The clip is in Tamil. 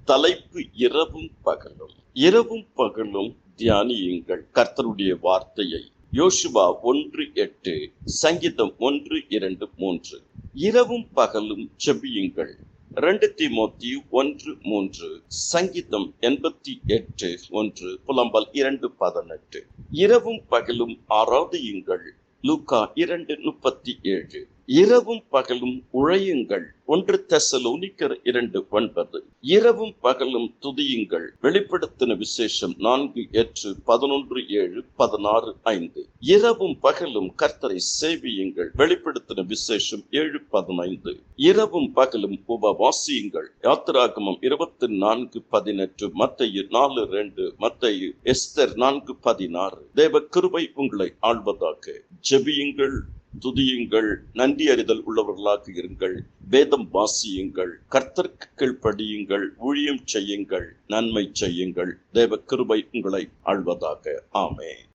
தலைப்பு இரவும் பகலும். இரவும் பகலும் தியானியுங்கள் கர்த்தருடைய வார்த்தையை. யோசுவா 1:8, சங்கீதம் 1:2-3. இரவும் பகலும் ஜெபியுங்கள். 2 தீமோத்தேயு 1:3, சங்கீதம் 88:1, புலம்பல் 2:18. இரவும் பகலும் ஆராதியுங்கள். லூக்கா 2:37. இரவும் பகலும் உழையுங்கள். 1 தெசலோனிக்கர் 2:9. இரவும் பகலும் துதியுங்கள். வெளிப்படுத்தின விசேஷம் 4:8, 11:7, 16:5. இரவும் பகலும் கர்த்தரை சேவியுங்கள். வெளிப்படுத்தின விசேஷம் 7:15. இரவும் பகலும் உபவாசியுங்கள். யாத்திராகமம் 24:18, மத்தேயு 4:2, மத்தேயு எஸ்தர் 4:16. தேவ கிருபை உங்களை ஆள்வதாக. ஜெபியுங்கள், துதியுங்கள், நன்றி அறிதல் உள்ளவர்களாக இருங்கள், வேதம் வாசியுங்கள், கர்த்தருக்கு கீழ்ப்படியுங்கள், ஊழியம் செய்யுங்கள், நன்மை செய்யுங்கள். தேவ கிருபை உங்களை ஆள்வதாக. ஆமென்.